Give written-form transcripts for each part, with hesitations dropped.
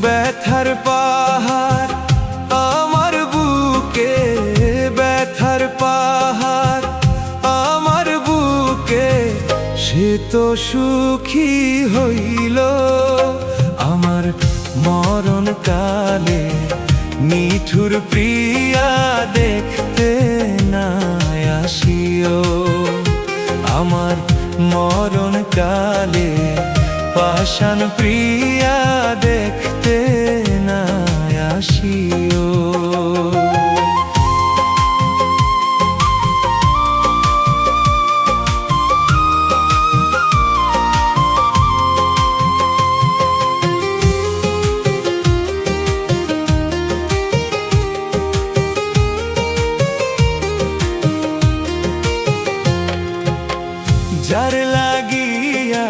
ব্যথার পাহাড় আমার বুকে, ব্যথার পাহাড় আমার বুকে, সে তো সুখী হইল আমার মরণ কালে। নিঠুর প্রিয়া দেখতে না আসিও আমার মরণ কালে, পাষাণ প্রিয়া দেখতে না আসিও। যার লাগিয়া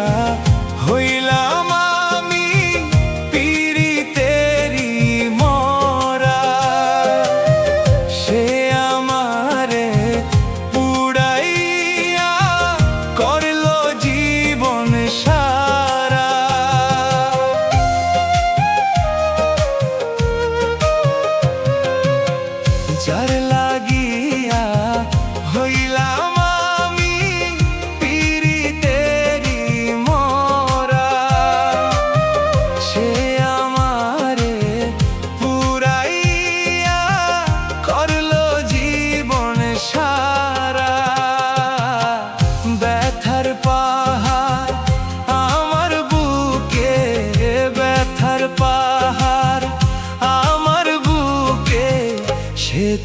হইলাম আমি পীড়িতেরি মরা, সে আমারে পুড়াইয়া করলো জীবন সারা। যার লাগিয়া হইলাম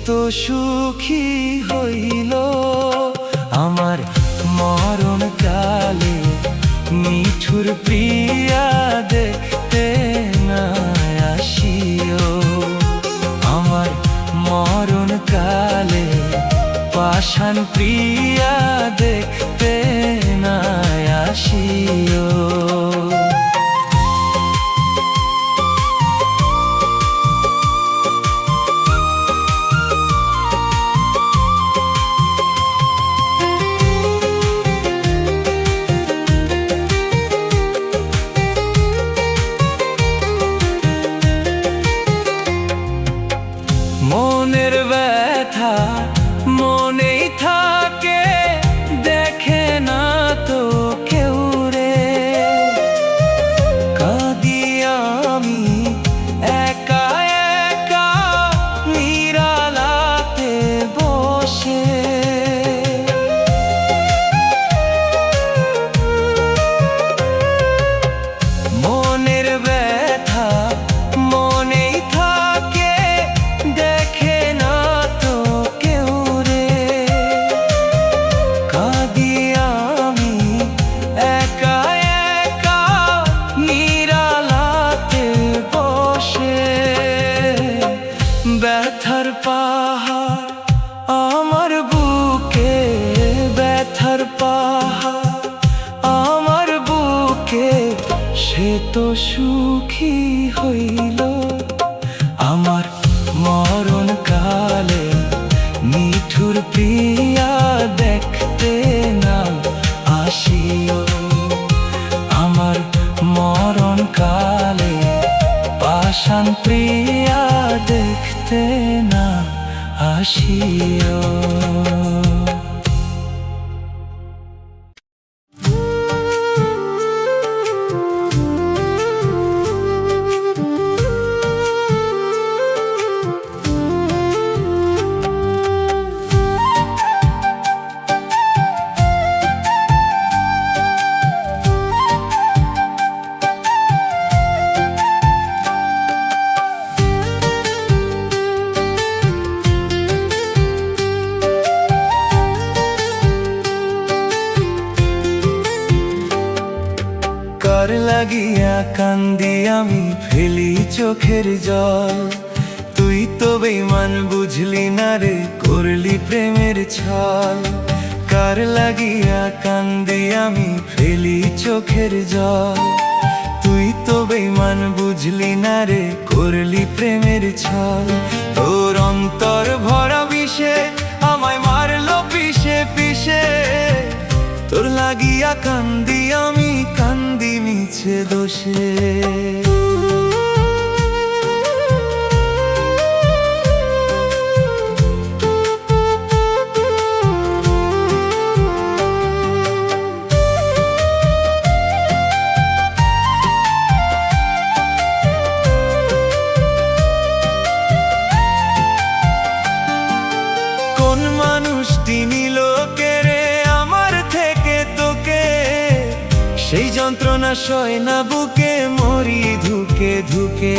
তো সুখী হইল আমার মরণ কালে। নিঠুর প্রিয়া দেখতে না আসিও আমার মরণ কালে, পাষাণ প্রিয়া দেখতে না আসিও। মনের ব্যথা মনেই থাকে, দেখে না তো কেউ রে। কাঁদি আমি একা একা নিরালাতে বসে। মনের ব্যথা মনেই থাকে, দেখে না তো কেউ রে। কাঁদি আমি একা একা নিরালাতে বসে। ব্যথার পাহাড় আমার বুকে, ব্যথার পাহাড় আমার বুকে, সে তো সুখী হইল আমার মরণ কালে। নিঠুর প্রিয়া দেখতে না আসিও আমার মরণ কালে, পাষাণ প্রিয়া দেখতে না আসিও। কার লাগিয়া কান্দি আমি ফেলি চোখের জল। তুই তো বেঈমান বুঝলি না রে, করলি প্রেমের ছল। কার লাগিয়া কান্দি আমি ফেলি চোখের জল। তুই তো বেঈমান বুঝলি না রে, করলি প্রেমের ছল। তোর অন্তর ভরা বিষে আমায় মারলো পিষে পিষে। তোর লাগিয়া কান্দি আমি, কান্দি মিছে দোষে। যন্ত্রণা সয় না বুকে, মরি ধুকে ধুকে।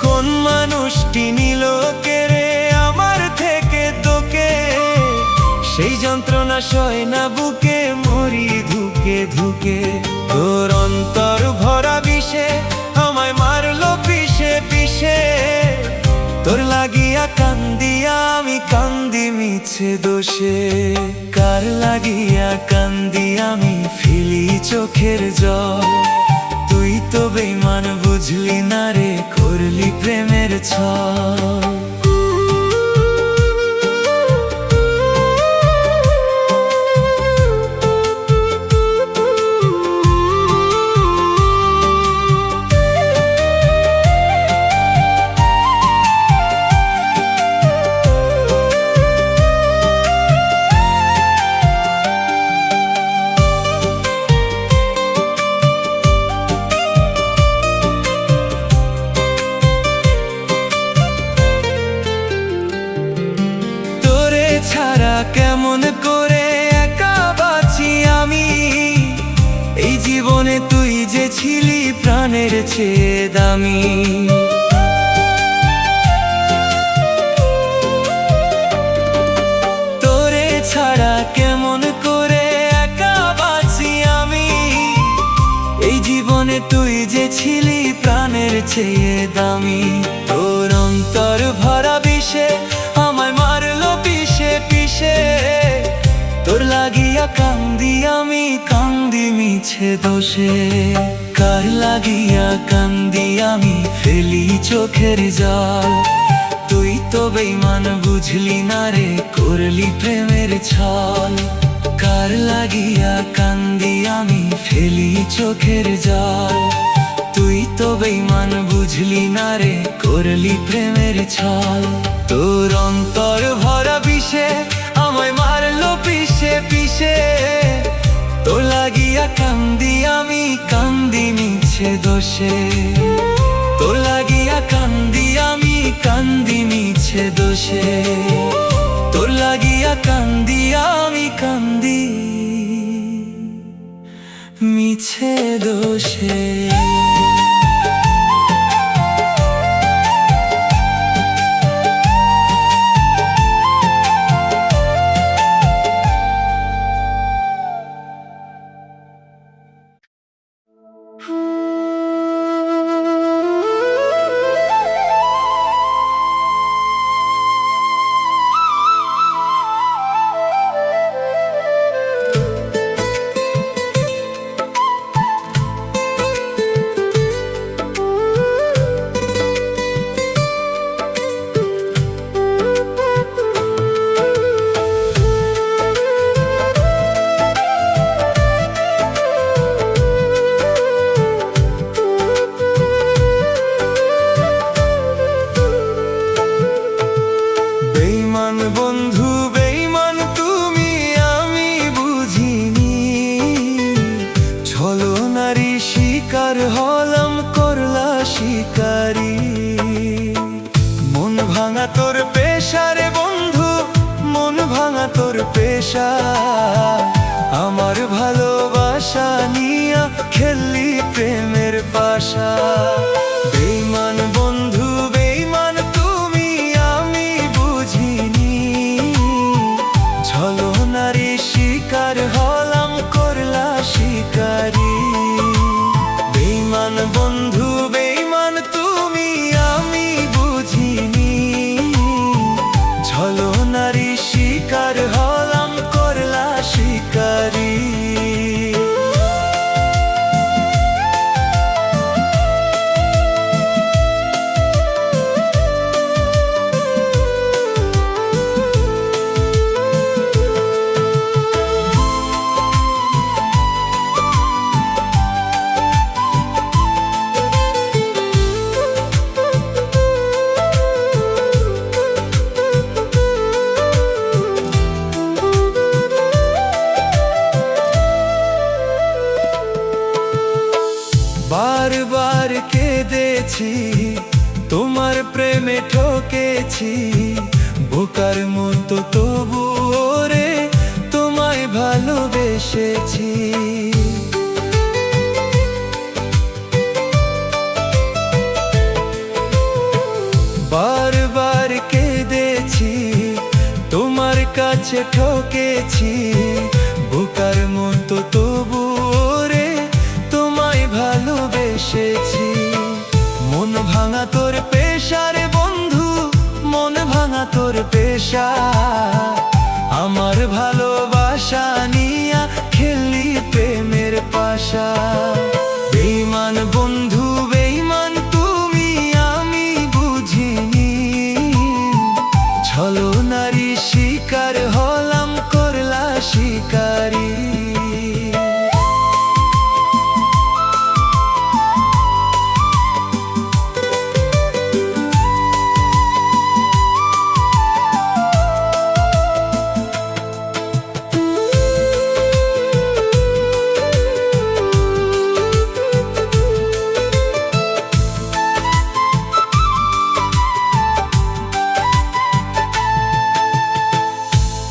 কোন মানুষটি নিল কেড়ে আমার থেকে তোকে, সেই যন্ত্রণা সয় না বুকে, মরি ধুকে ধুকে। তোর অন্তর ভরা বিষে আমায় মারলো পিষে পিষে, তোর লাগিয়া কান্দিয়া আমি কান্দি মিছে দোষে। কার লাগিয়া কান্দি আমি ফেলি চোখের জল, তুই তো বেঈমান বুঝলি না রে, করলি প্রেমের ছল। ছাড়া কেমন করে একা বাঁচি আমি, এই জীবনে তুই যে ছিলি প্রাণের চেয়ে দামি। তোরে ছাড়া কেমন করে একা বাঁচি আমি, এই জীবনে তুই যে ছিলি প্রাণের চেয়ে দামি। তোর অন্তর ভরা বিষে আমায় মারলো পিষে পিষে, তোর লাগিয়া কান্দি আমি কান্দি মিছে দোষে। কার লাগিয়া কান্দি আমি ফেলি চোখের জল, তুই তো বেঈমান বুঝলি না রে, করলি প্রেমের ছল। কার লাগিয়া কান্দি আমি ফেলি চোখের জল, তুই তো বেঈমান বুঝলি না রে, করলি প্রেমের ছল। তোর অন্তর ভরা বিষে আমায় মারলো পিষে পিষে, তোর লাগিয়া কান্দি আমি কান্দি মিছে দোষে। তোর লাগিয়া কান্দি আমি কান্দি মিছে দোষে, তোর লাগিয়া কান্দি আমি কান্দি মিছে দোষে। বন্ধু বেঈমান তুমি আমি বুঝিনি, ছলনারী শিকার হলাম করলা শিকারি। মন ভাঙা তোর পেশা রে বন্ধু, মন ভাঙা তোর পেশা, আমার ভালোবাসা নিয়া খেললি প্রেমের পাশা। বেঈমান বন্ধু বেঈমান তুমি আমি বুঝিনি, ছলনারী শিকার হলাম করলা শিকারি। বেঈমান বন্ধু বেঈমান তুমি আমি বুঝিনি, ছলনারী শিকার হলাম করলা শিকারি। বারবার কেঁদেছি তোমার প্রেমে ঠকেছি, বোকার মতো তবুও ভালোবেসেছি। বারবার কেঁদেছি, তোমার কাছে ঠকেছি, বোকার মতো তবু রে তোমায় ভালোবেসেছি। মন ভাঙা তোর পেশা রে বন্ধু, মন ভাঙা তোর পেশা। আমার ভালোবাসা নিয়া খেলি প্রেমের পাশা। বেঈমান বন্ধু বেঈমান তুমি, আমি বুঝিনি। ছলনারী শিকার হলাম, করলা শিকারী।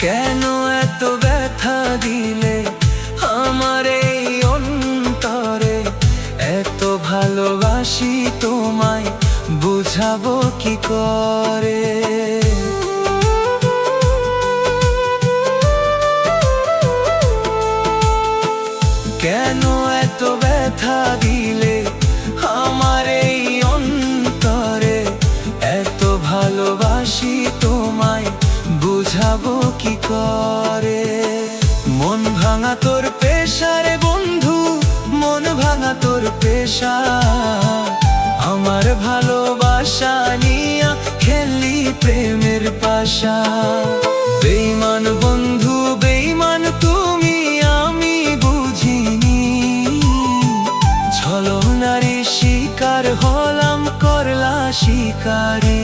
কেন এত ব্যথা দিলে আমার এই অন্তরে? এত ভালোবাসি তোমায়, বুঝাবো কি করে? কেন এত ব্যথা দিলে আমার এই অন্তরে? এত ভালোবাসি তোমায়, বুঝাবো কি করে? মন ভাঙা তোর পেশা রে বন্ধু, মন ভাঙা তোর পেশা। আমার ভালোবাসা নিয়া খেলি প্রেমের পাশা। বেঈমান বন্ধু বেঈমান তুমি, আমি বুঝিনি। ছলনারী শিকার হলাম, করলা শিকারী।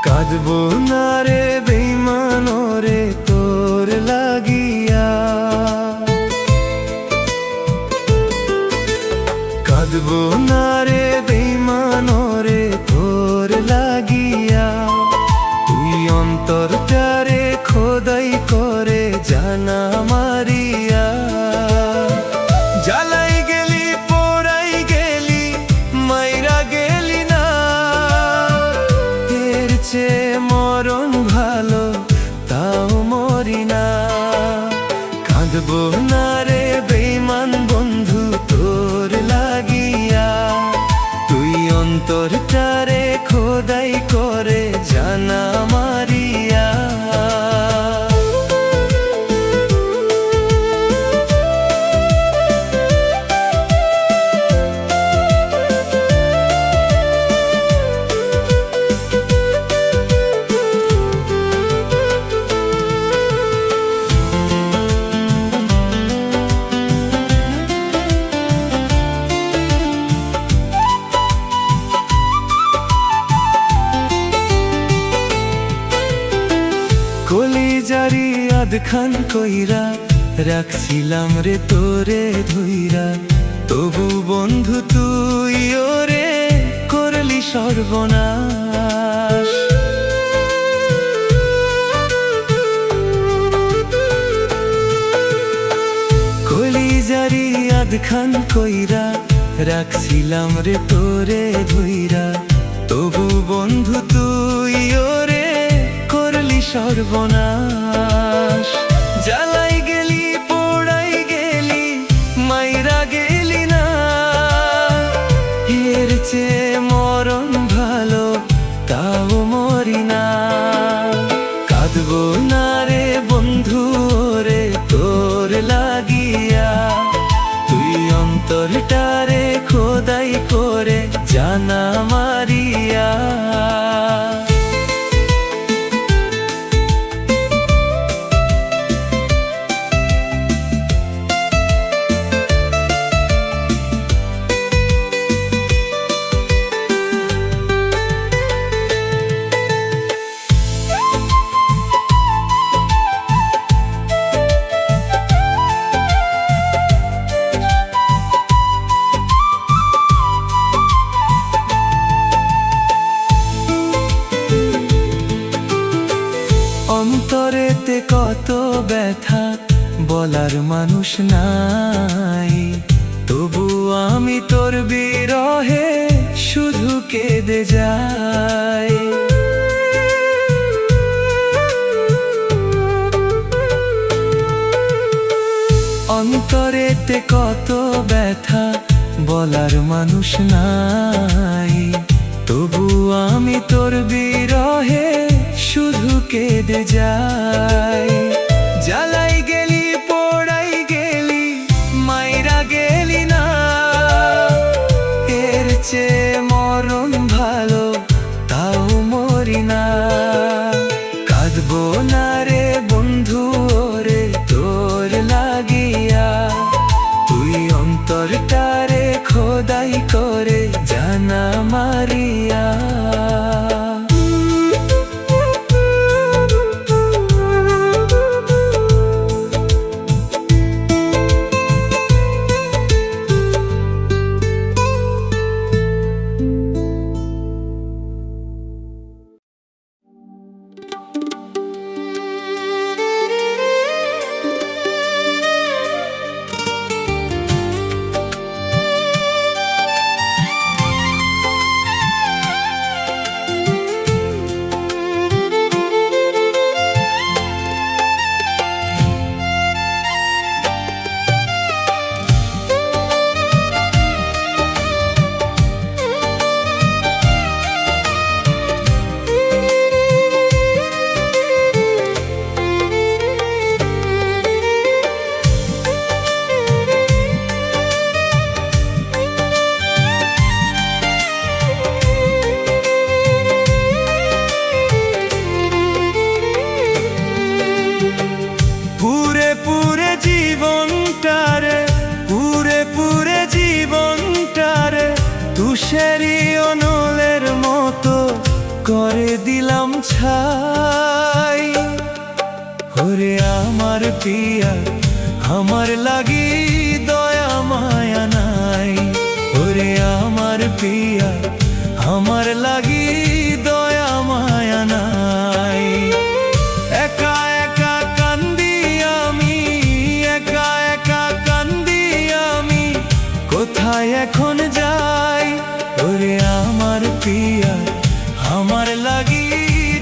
কাঁদবো না রে বেঈমান রে তোর লাগিয়া। কাঁদবো না রে বেঈমান রে তোর লাগিয়া। তুই অন্তরটারে খোদাই করে জানা মারিয়া। জ্বালাই গেলি পোড়াই গেলি, মাইরা গেলি না। এর চেয়ে মরণ ভালো, তাও মরি না। কাঁদবো না রে বেঈমান বন্ধু তোর লাগিয়া। তুই অন্তরটারে খোদাই করে জানা মারিয়া। কলিজারি আধখান কইরা রাখছিলাম রে তোরে ধইরা। তবু বন্ধু তুই ওরে করলি সর্বনাশ। কলিজারি আধখান কইরা রাখছিলাম রে তোরে ধইরা। তবু বন্ধু তুই ওরে করলি সর্বনাশ। জ্বালাই গেলি পোড়াই গেলি, মাইরা গেলি না। এর চেয়ে মরণ ভালো, তাও মরি না। কাঁদবো না রে বন্ধু রে তোর লাগিয়া। তুই অন্তর খোদাই করে জানা মারিয়া। অন্তরেতে কত ব্যথা বলার মানুষ নাই, তবু আমি তোর বিরহে শুধু কেঁদে যাই। অন্তরেতে কত ব্যথা বলার মানুষ নাই, তবু আমি তোর বিরহে শুধু কেঁদে যাই। জ্বালাই গেলি পোড়াই গেলি মাইরা গেলি না, এর চেয়ে মরণ ভালো তাও মরি না। কাঁদবো না রে বন্ধু ওরে তোর লাগিয়া, তুই অন্তরটারে খোদাই করে জানা মারিয়া। তুষারি অনলের মতো করে দিলাম ছাই। ওরে আমার পিয়া আমার লাগি দয়া মায়া নাই, ওরে আমার পিয়া আমার লাগি দয়া মায়া নাই। একা একা কান্দি আমি, একা একা কান্দি আমি, কোথায় এখন যাই। ওরে আমার পিয়া আমার লাগি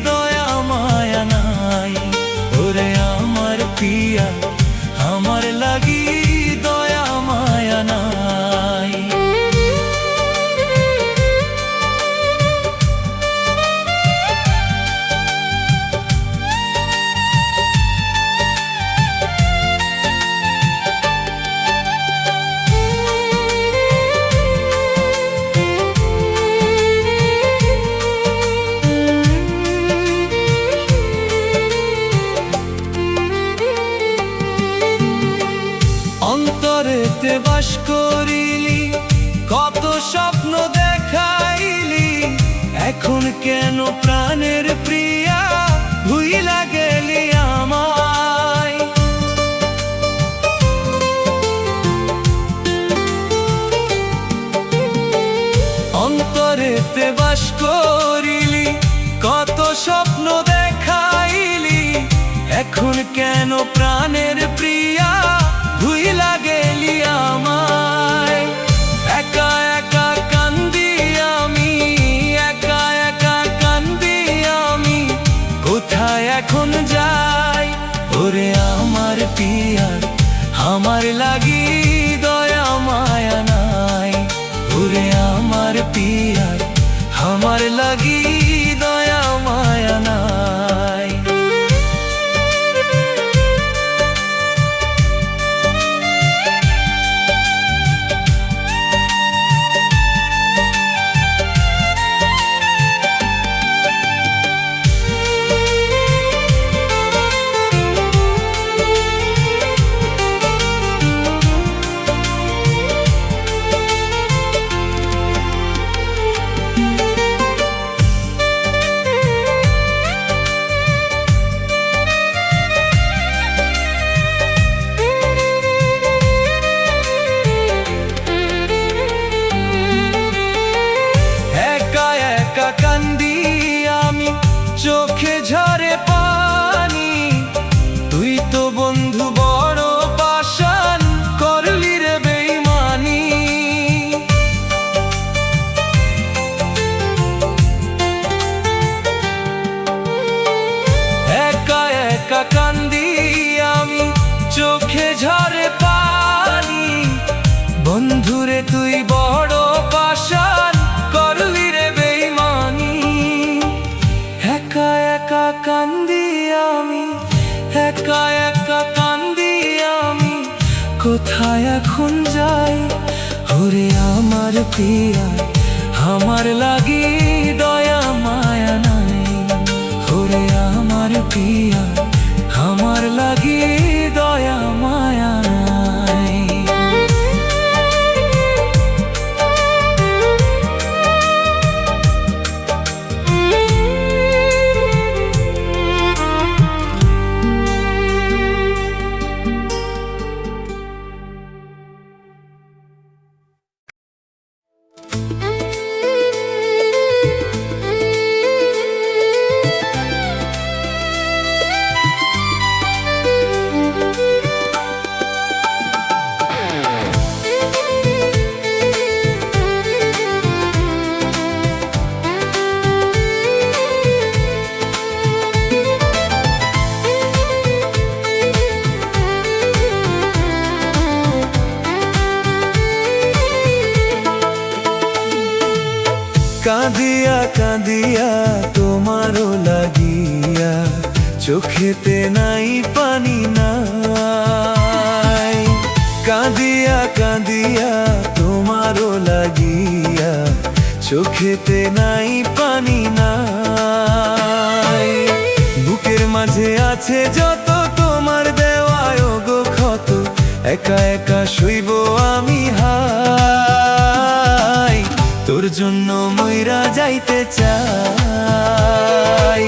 দয়া মায়া নাই, ওরে আমার পিয়া আমার লাগি দয়া মায়া নাই। অন্তরেতে বাস করিলি কত স্বপ্ন দেখাইলি, এখন কেন প্রাণের প্রিয়া ভুইলা গেলি আমায়। অন্তরেতে বাস করিলি কত স্বপ্ন দেখাইলি, এখন কেন প্রাণের প্রিয়া ভুইলা গেলি আমায়। একা একা কান্দি আমি, একা একা কান্দি আমি, কোথায় এখন যাই। ওরে আমার পিয়া আমার লাগি দয়া মায়া নাই, ওরে আমার পিয়া আমার লাগি দয়া মায়া নাই। একা কান্দি আমি, চোখে ঝরে পানি। তুই তো বন্ধু বড় পাষাণ, করলি রে বেইমানি। একা একা কান্দি আমি, চোখে ঝরে পানি। বন্ধুরে তুই বড় পাষাণ, করলি রে বেইমানি। একা একা কান্দি আমি, একা একা কান্দি আমি, কোথায় এখন যাই? ওরে আমার পিয়া, আমার লাগি দয়া মায়া নাই। ওরে আমার পিয়া, আমার লাগি দয়া মায়া নাই। কাঁদিয়া কাঁদিয়া তোমারও লাগিয়া, চোখেতে নাই পানি নাই। কাঁদিয়া কাঁদিয়া তোমারও লাগিয়া, চোখেতে নাই পানি নাই। বুকের মাঝে আছে যত তোমার দেওয়ায় গো ক্ষত, একা একা শুইব আমি হাই। তোর জন্য মইরা যাইতে চাই,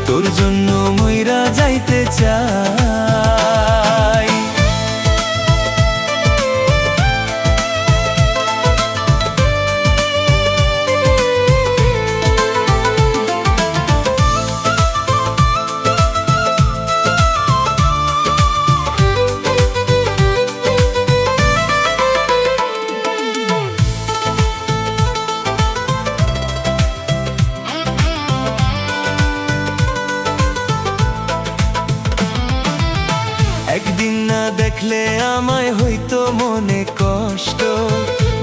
তোর জন্য মইরা যাইতে চাই। একদিন না দেখলে আমায় হইতো মনে কষ্ট,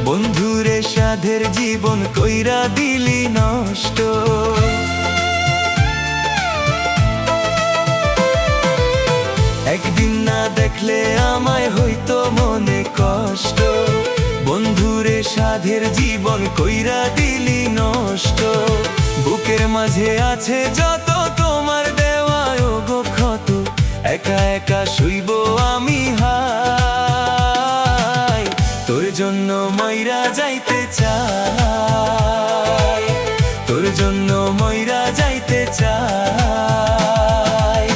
বন্ধুরে সাধের জীবন কইরা দিলি নষ্ট। একদিন না দেখলে আমায় হইতো মনে কষ্ট, বন্ধুরে সাধের জীবন কইরা দিলি নষ্ট। বুকের মাঝে আছে যত তোমার দেওয়ায় গো ক্ষত, একা একা শুইব আমি হাই। তোর জন্য মইরা যাইতে চাই, তোর জন্য মইরা যাইতে চাই।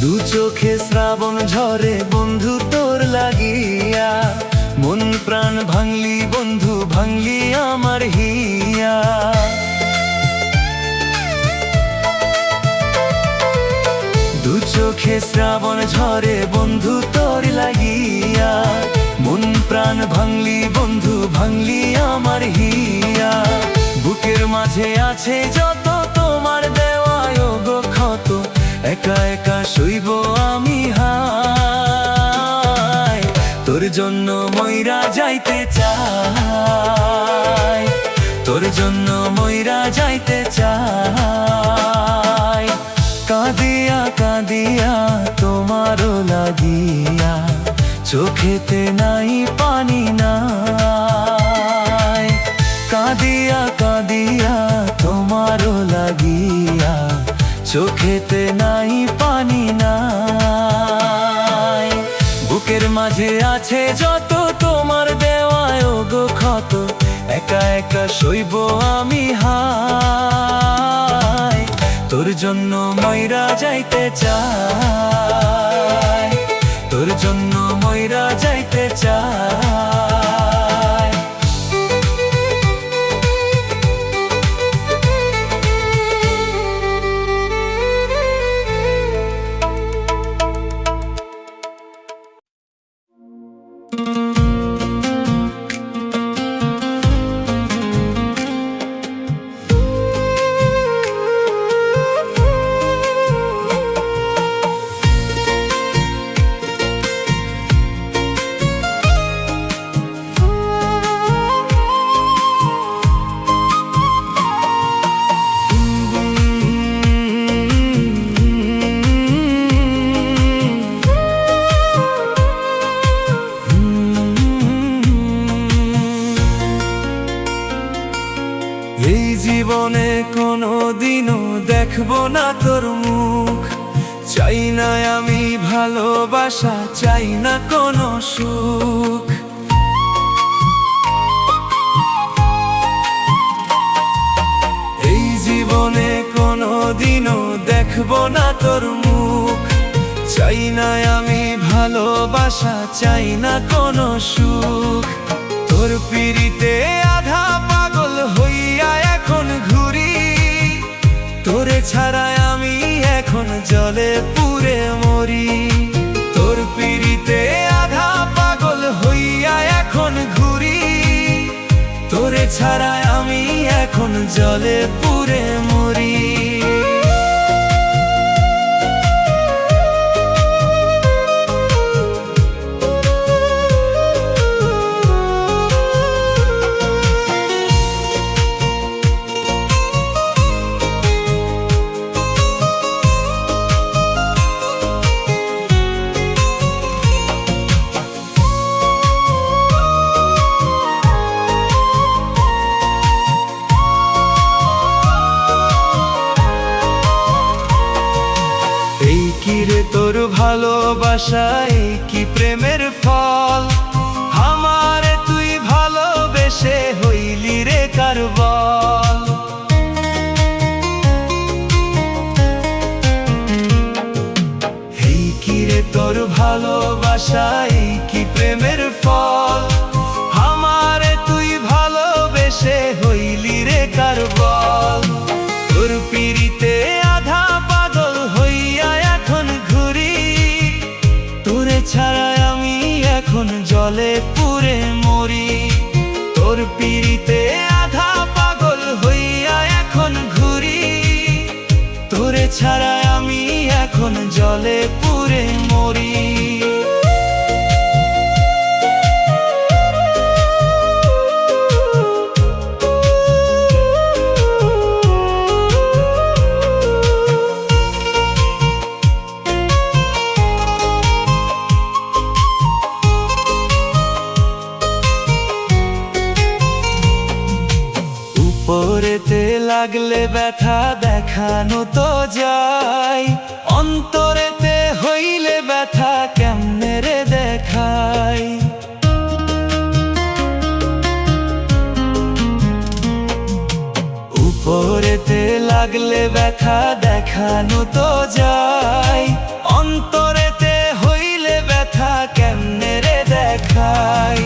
দু চোখে শ্রাবণ ঝরে বন্ধু তোর লাগিয়া, মন প্রাণ ভাঙলি বন্ধু ভাঙলি আমার হিয়া। দু চোখে শ্রাবণ ঝরে বন্ধু তোর লাগিয়া, মন প্রাণ ভাঙলি বন্ধু ভাঙলি আমার হিয়া। বুকের মাঝে আছে যত তোমার দেওয়ায় গো ক্ষত, একা একা শুইব আমি হাই। তোর জন্য মইরা যাইতে চাই, তোর জন্য মইরা যাইতে চাই। কাঁদিয়া কাঁদিয়া তোমারও লাগিয়া, চোখেতে নাই পানি নাই। কাঁদিয়া কাঁদিয়া তোমারও লাগিয়া, চোখেতে নাই পানি নাই। বুকের মাঝে আছে যত তোমার দেওয়ায় ওগো ক্ষত, একা একা সইব আমি হায়। তোর জন্য ময়রা যাইতে চাই, তোর জন্য ময়রা যাইতে চাই। এই জীবনে কোনোদিনও দেখবো না তোর মুখ, চাই না আমি ভালোবাসা, চাই না কোনো সুখ। এই জীবনে কোনোদিনও দেখবো না তোর মুখ, চাই না আমি ভালোবাসা, চাই না কোনো সুখ। তোর পিড়িতে আধা পাগল হইয়া এখন ঘুরি, তোরে ছাড়া আমি এখন জলে পুড়ে মরি। তোর পিড়িতে আধা পাগল হইয়া এখন ঘুরি, তোরে ছাড়া আমি এখন জলে পুড়ে মরি। এই কি রে তোর ভালোবাসা, এই কি প্রেমের ফল, আমারে তুই ভালোবেসে হইলি রে কার বল। এই কি রে তোর ভালোবাসা, এই কি প্রেমের ফল, আমারে তুই ভালোবেসে হইলি রে কার বল। তোর পিড়িতে আধা পাগল হইয়া এখন ঘুরি, তোরে ছাড়া আমি এখন জলে পুড়ে মরি। তোর পিড়িতে আধা পাগল হইয়া এখন ঘুরি, তোরে ছাড়া আমি এখন জলে পুড়ে মরি। উপরেতে লাগলে ব্যথা দেখানো তো যায়, অন্তরেতে হইলে ব্যথা কেমনে রে দেখাই। উপরেতে লাগলে ব্যথা দেখানো তো যায়, অন্তরেতে হইলে ব্যথা কেমনে রে দেখাই।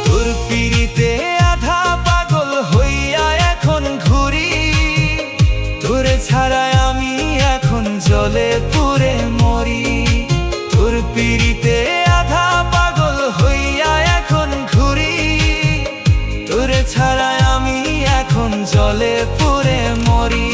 তোর পিড়িতে আধা পাগল হইয়া এখন ঘুরি, তোরে ছাড়া আমি এখন জলে পুড়ে মরি। তোর পিড়িতে আধা পাগল হইয়া এখন ঘুরি, তোরে ছাড়া আমি এখন জলে পুড়ে মরি।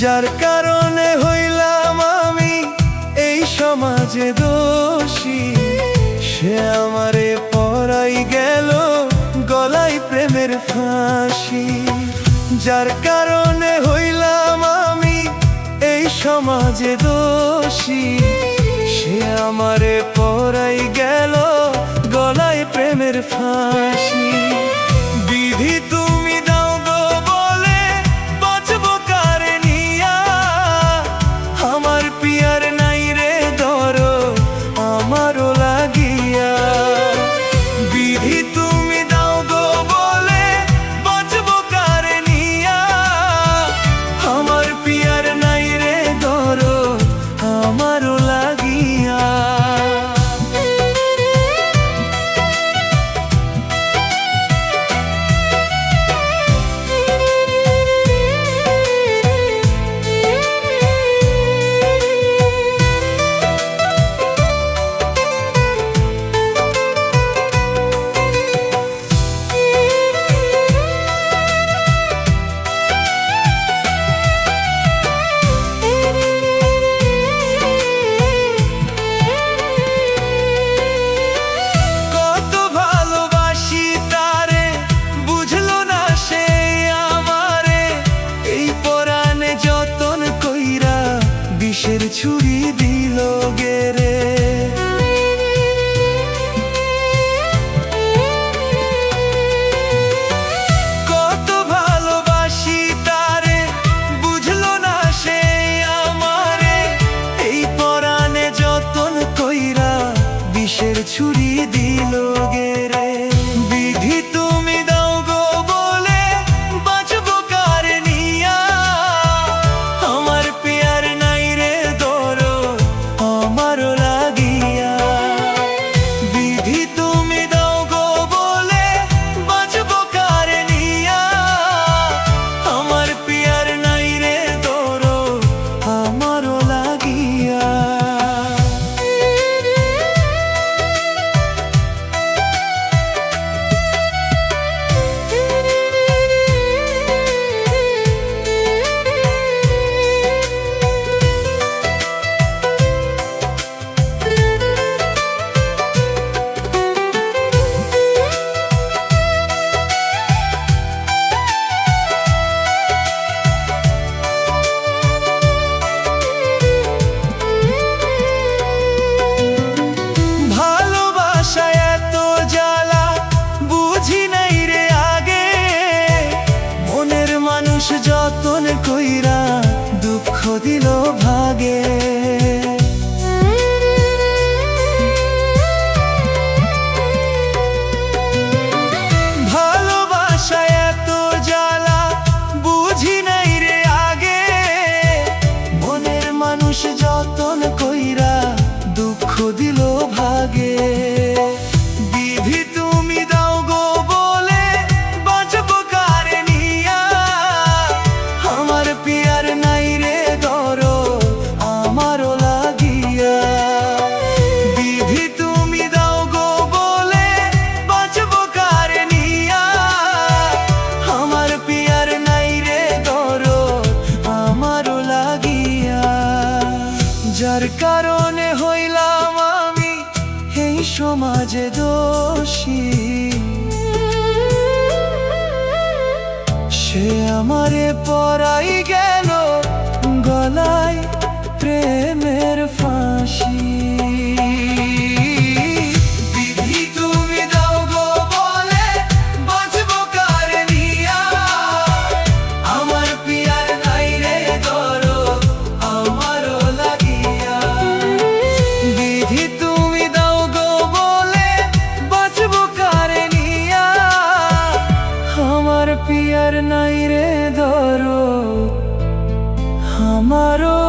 যার কারণে হইলাম আমি এই সমাজে দোষী, সে আমারে পরাই গেল গলায় প্রেমের ফাঁসি। যার কারণে হইলাম আমি এই সমাজে দোষী, সে আমারে পরাই গেল গলায় প্রেমের ফাঁসি। বিধি তুমি দাও গো বলে বাঁচবো কারে নিয়া, আমার পিয়ার নাই রে ধরো আমারও লাগিয়া। বিধি তুমি দাও গো বলে বাঁচবো কারে নিয়া, আমার পিয়ার নাই রে ধরো আমারও লাগিয়া। বিষের ছুরি দিল গেরে, কত ভালোবাসি তারে বুঝলো না সে আমারে, এই পরাণে যতন কইরা বিষের ছুরি দিল গেরে। বিধি তুমি দাও গো বলে বাঁচবো কারে নিয়া, আমার পিয়ার নাই রে ধরো আমারও লাগিয়া। বিধি তুমি দাও গো বলে বাঁচবো কারে নিয়া, আমার পিয়ার নাই রে ধরো আমারও লাগিয়া। ভালোবাসায় এত জ্বালা বুঝি নাই রে আগে, মনের মানুষ যতন কইরা দুঃখ দিল ভাগে। ভালোবাসায় এত জ্বালা বুঝি নাই রে আগে, মনের মানুষ যতন কইরা দুঃখ দিল ভাগে। বিধি তুমি দাও গো বলে বাঁচবো কারে নিয়া, আমার পিয়ার নাই রে ধরো আমারও লাগিয়া। বিধি তুমি দাও গো বলে বাঁচবো কারে নিয়া, আমার পিয়ার নাই রে ধরো আমারও লাগিয়া। যার কারণে হইলাম আমি এই সমাজে দোষী, সে আমারে পরাই গেল গলায় প্রেমের ফাঁসি। বিধি তুমি দাও গো বলে বাঁচবো কারে নিয়া, আমার পিয়ার নাই রে ধরো আমারও লাগিয়া। বিধি তুমি দাও গো বলে বাঁচবো কারে নিয়া, আমার পিয়ার নাই রে ধরো আমারও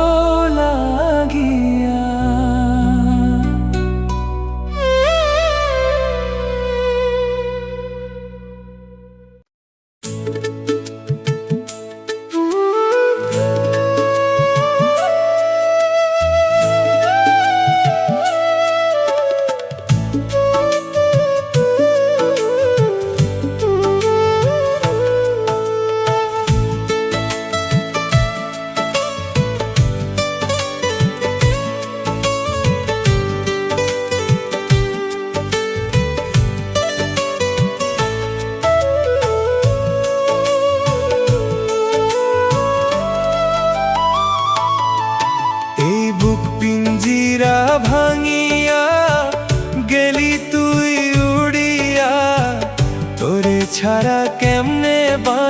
লাগিয়া।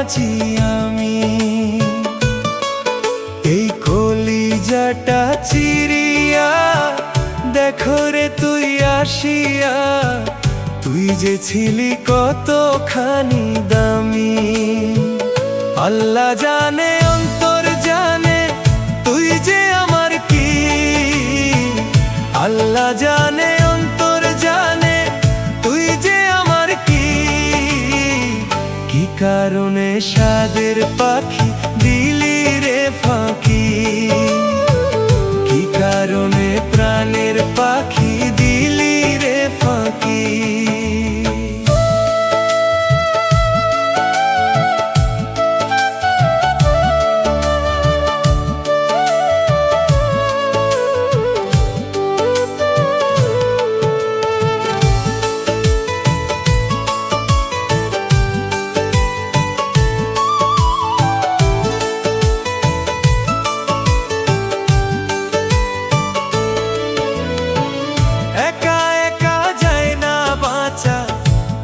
বাঁচি আমি। এই কলিজাটা চিরিয়া দেখো রে তুই আসিয়া, তুই যে ছিলি কতখানি দামি। আল্লাহ জানে অন্তর জানে তুই যে আমার কি, আল্লাহ জানে অন্তর জানে তুই যে আমার কি। কি কারণে সাদের পাখি দিলি রে ফাঁকি, কি কারণে প্রাণের পাখি দিলি রে ফাঁকি।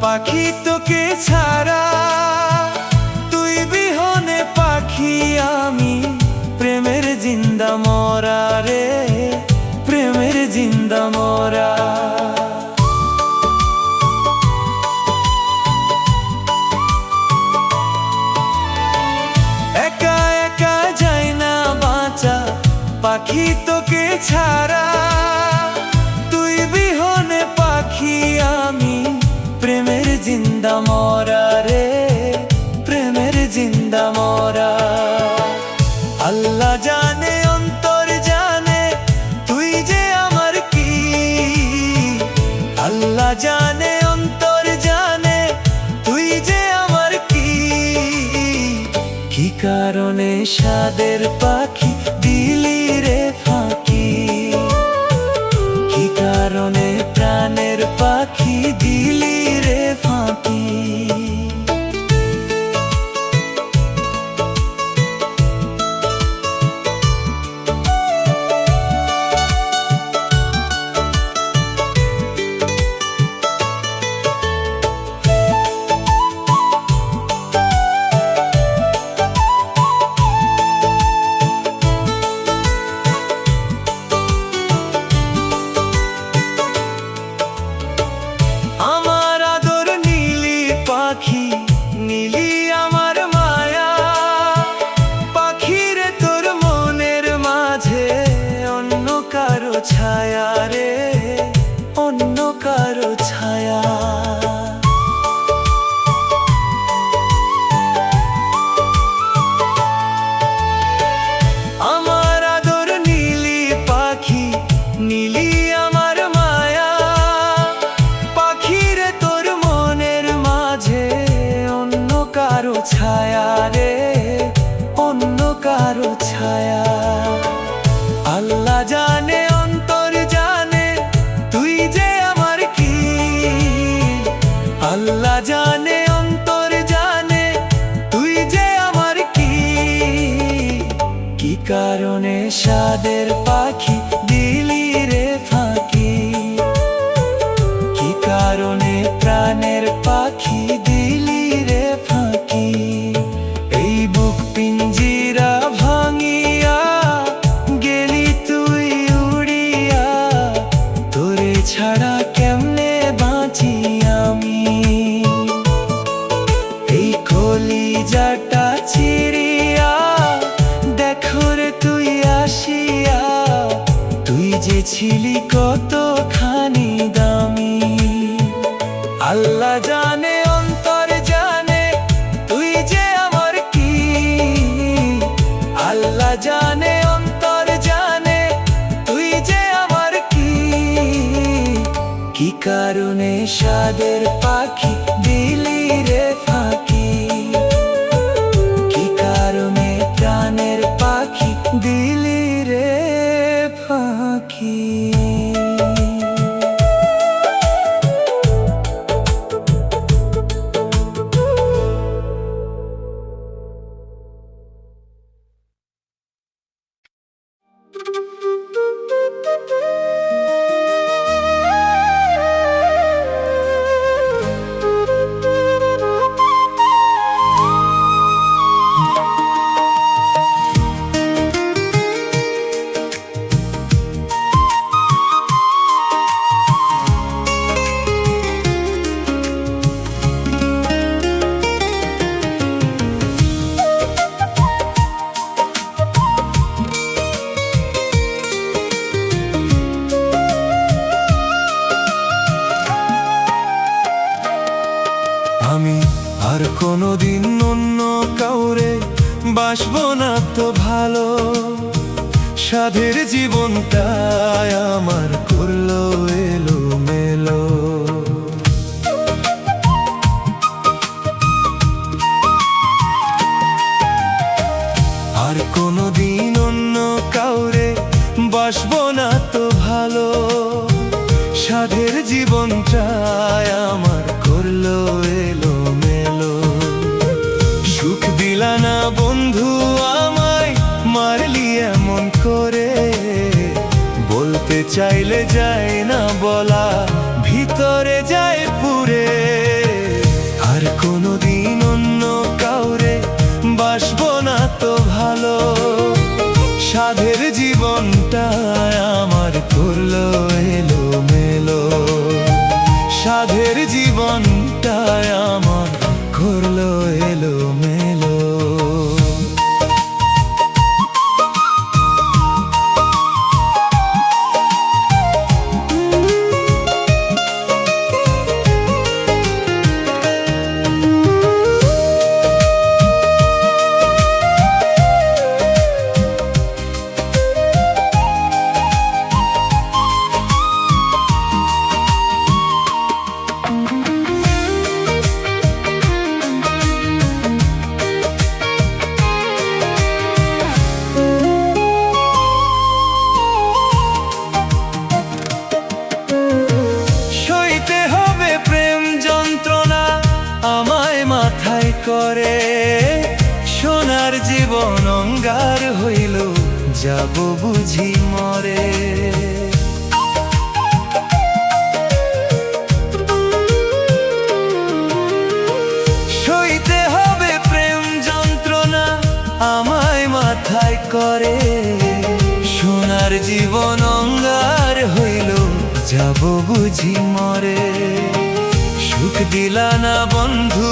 পাখি তোকে ছাড়া, তুই বিহনে পাখি আমি, প্রেমের জিন্দা মরা রে, প্রেমের জিন্দা মরা। একা একা যায় না বাঁচা পাখি তোকে ছাড়া, তুই বিহনে পাখি আমি, প্রেমের জিন্দা মরা রে, প্রেমের জিন্দা মরা। আল্লাহ জানে অন্তর জানে তুই যে আমার কি, আল্লাহ জানে অন্তর জানে তুই যে আমার কি। কি কারণে সাদের পাখি দিলি রে ফাঁকি, কি কারণে প্রাণের পাখি দিলি রে ফাঁকি। পাখি নীলি আমার মায়া, পাখিরে তোর মনের মাঝে অন্য কারো ছায়া রে, অন্য কারো ছায়া। আমার আদর নীলি পাখি নীলি আমার মায়া, পাখিরে তোর মনের মাঝে অন্য কারো ছায়া রে, অন্য কারো ছায়া। আল্লাহ জানে অন্তর জানে তুই যে আমার কি, আল্লাহ জানে অন্তর জানে তুই যে আমার কি। কি কারণে সাদের পাখি দিলি রে ফাঁকি, কি কারণে প্রাণের পাখি দিলি রে ফাঁকি। এই বুক পিঞ্জিরা ভাঙিয়া গেলি তুই উড়িয়া, তোরে ছাড়া কেমনে বাঁচি আমি। এই কলিজাটা চিরিয়া দেখো রে তুই আসিয়া, তুই যে ছিলি কতখানি দামি। আল্লাহ জানে অন্তর জানে তুই যে আমার কি, আল্লাহ জানে অন্তর জানে তুই যে আমার কি। কি কারণে সাদের পাখি দিলি রে ফাঁকি, কি কারণে প্রাণের পাখি দিলি রে ফাঁকি। বাসবো না তো ভালো, সাধের জীবনটাই আমার করলো এলোমেলো। আর কোনোদিন অন্য কাউরে বাসবো না তো ভালো, সাধের জীবনটাই আমার করলো এলোমেলো। সুখ দিলা না বন্ধু আমায়, মারলি এমন করে, বলতে চাইলে যায় না বলা, ভিতরে যায় পুরে। আর কোনোদিন অন্য কাউরে বাসবো না তো ভালো, সাধের জীবনটা আমার করলো এলোমেলো। সাধের জীবনটা আমার করলো এলোমেলো। করে সোনার জীবন অঙ্গার হইল, যাব বুঝি মরে। সইতে হবে প্রেম যন্ত্রণা আমায় মাথায় করে, সোনার জীবন অঙ্গার হইল, যাব বুঝি মরে। সুখ দিলা না বন্ধু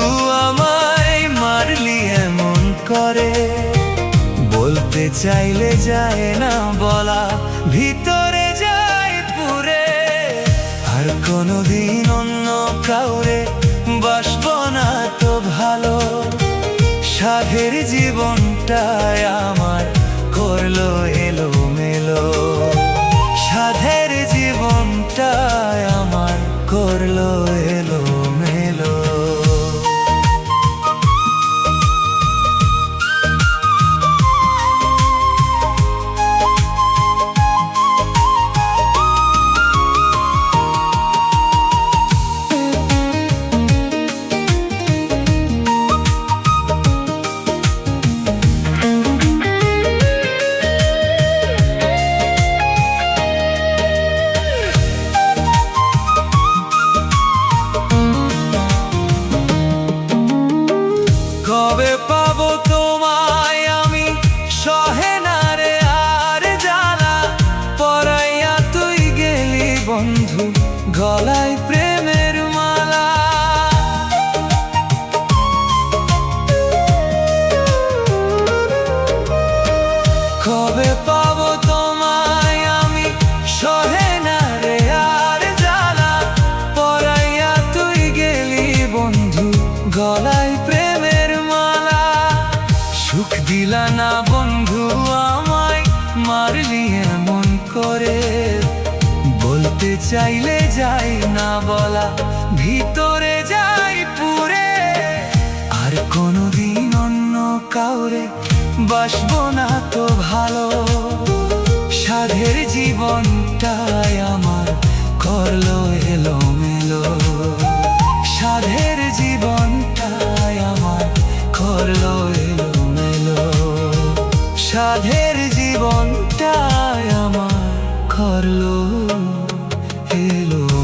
আমায়, মারলি এমন করে, বলতে চাইলে যায় না বলা, ভিতরে যায় পুরে। আর কোনোদিন অন্য কাউরে বাসবো না তো ভালো, সাধের জীবনটাই আমার করলো এলোমেলো। সাধের জীবনটাই আমার করলো এলোমেলো। কবে পাবো তোমায় আমি, সহে না রে আর জ্বালা, পরাইয়া তুই গেলি বন্ধু, গলায় প্রেমের মালা। কবে পাবো তোমায় আমি, সহে না রে আর জ্বালা, পরাইয়া তুই গেলি বন্ধু, গলায় প্রেমের মালা। সুখ দিলা না বন্ধু আমায়, মারলি এমন করে, বলতে চাইলে যাই না বলা, ভিতরে যাই পুরে। আর কোনোদিন অন্য কাউরে বাসবো না তো ভালো, সাধের জীবনটাই আমার করলো এলোমেলো। সাধের জীবনটাই আমার করলো এলোমেলো। সাধের জীবনটাই আমার করলো এলোমেলো।